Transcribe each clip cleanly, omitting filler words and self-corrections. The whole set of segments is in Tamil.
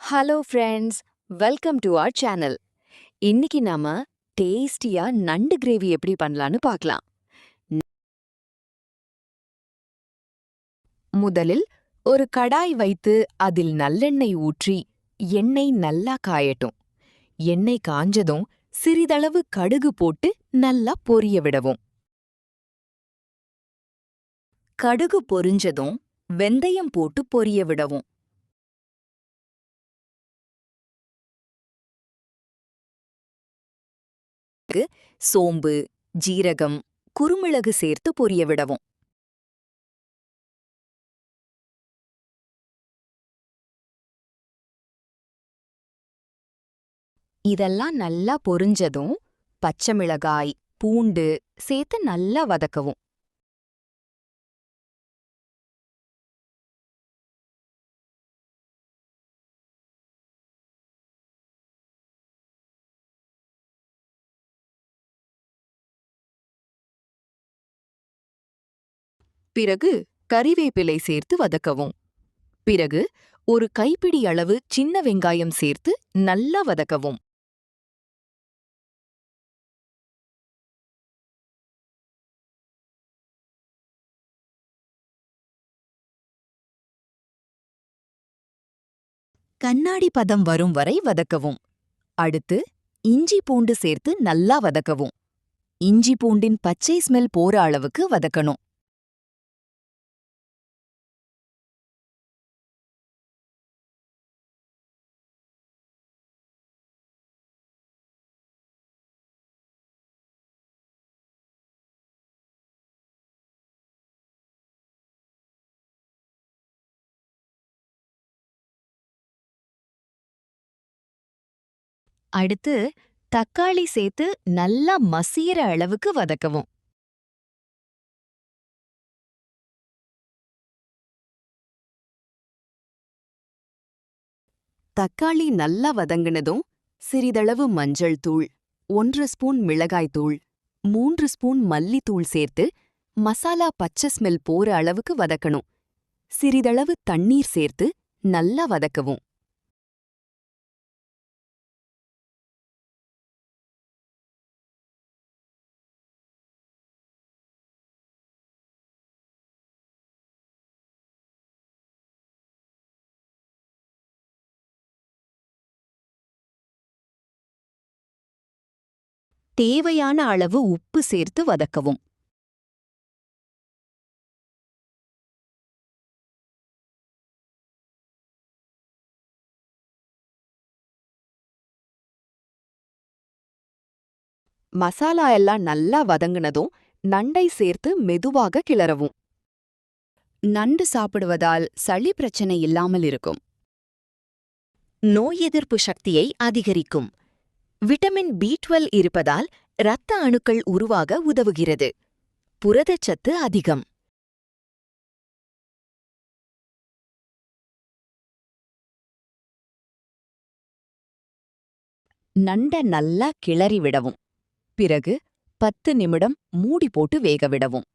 Hello friends, welcome to our channel. இன்னைக்கு நாம டேஸ்டியா நண்டு கிரேவி எப்படி பண்ணலான்னு பார்க்கலாம். முதலில் ஒரு கடாய் வைத்து அதில் நல்லெண்ணெய் ஊற்றி எண்ணெய் நல்லா காயட்டும். எண்ணெய் காஞ்சதும் சிறிதளவு கடுகு போட்டு நல்லா பொரிய விடவும். கடுகு பொரிஞ்சதும் வெந்தயம் போட்டு பொரிய விடவும். சோம்பு, ஜீரகம், குறுமிளகு சேர்த்து பொரிய விடவும். இதெல்லாம் நல்லா பொரிஞ்சதும் பச்சை மிளகாய், பூண்டு சேர்த்து நல்லா வதக்கவும். பிறகு கறிவேப்பிலை சேர்த்து வதக்கவும். பிறகு ஒரு கைப்பிடி அளவு சின்ன வெங்காயம் சேர்த்து நல்லா வதக்கவும். கண்ணாடி பதம் வரும் வரை வதக்கவும். அடுத்து இஞ்சி பூண்டு சேர்த்து நல்லா வதக்கவும். இஞ்சி பூண்டின் பச்சை ஸ்மெல் போற அளவுக்கு வதக்கணும். அடுத்து தக்காளி சேர்த்து நல்லா மசியிற அளவுக்கு வதக்கவும். தக்காளி நல்லா வதங்கினதும் சிறிதளவு மஞ்சள் தூள், 1 ஸ்பூன் மிளகாய் தூள், 3 ஸ்பூன் மல்லித்தூள் சேர்த்து மசாலா பச்சை ஸ்மெல் போற அளவுக்கு வதக்கணும். சிறிதளவு தண்ணீர் சேர்த்து நல்லா வதக்கவும். தேவையான அளவு உப்பு சேர்த்து வதக்கவும். மசாலா எல்லாம் நல்லா வதங்கினதும் நண்டை சேர்த்து மெதுவாக கிளறவும். நண்டு சாப்பிடுவதால் சளி பிரச்சனை இல்லாமல் இருக்கும். நோய் எதிர்ப்பு சக்தியை அதிகரிக்கும். விட்டமின் B12 இருப்பதால் இரத்த அணுக்கள் உருவாக உதவுகிறது. புரதச்சத்து அதிகம். நண்ட நல்லா கிளறி விடவும். பிறகு 10 நிமிடம் மூடி போட்டு வேக விடவும்.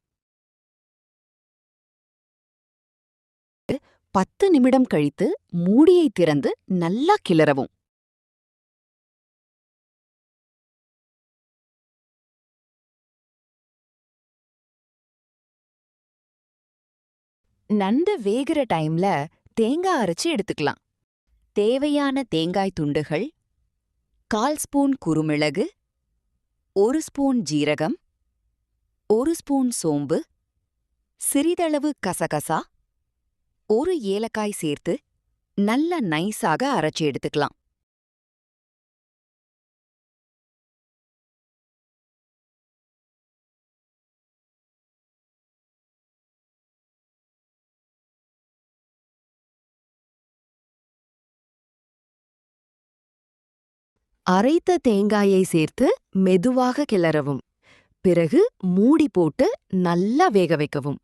10 நிமிடம் கழித்து மூடியை திறந்து நல்லா கிளறவும். நண்டு வேகிற டைம்ல தேங்காய் அரைச்சு எடுத்துக்கலாம். தேவையான தேங்காய் துண்டுகள் 1/4 ஸ்பூன் குறுமிளகு, 1 ஸ்பூன் ஜீரகம், 1 ஸ்பூன் சோம்பு, சிறிதளவு கசகசா, 1 ஏலக்காய் சேர்த்து நல்ல நைஸாக அரைச்சு எடுத்துக்கலாம். அரைத்த தேங்காயை சேர்த்து மெதுவாக கிளறவும். பிறகு மூடி போட்டு நல்லா வேக வைக்கவும்.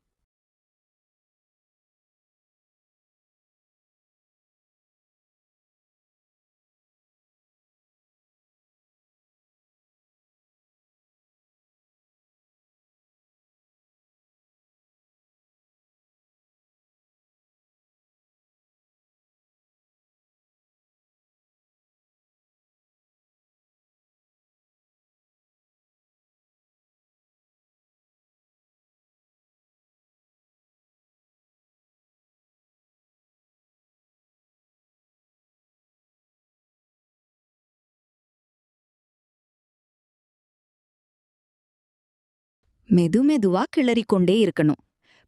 மெதுமெதுவா கிளறிக்கொண்டே இருக்கணும்.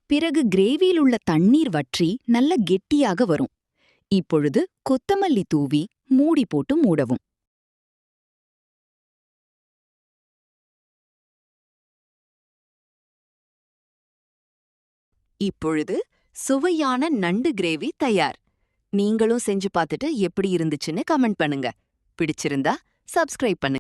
பிறகு கிரேவியில் உள்ள தண்ணீர் வற்றி நல்ல கெட்டியாக வரும். இப்பொழுது கொத்தமல்லி தூவி மூடி போட்டு மூடவும். இப்பொழுது சுவையான நண்டு கிரேவி தயார். நீங்களும் செஞ்சு பார்த்துட்டு எப்படி இருந்துச்சுன்னு கமெண்ட் பண்ணுங்க. பிடிச்சிருந்தா சப்ஸ்கிரைப் பண்ணுங்க.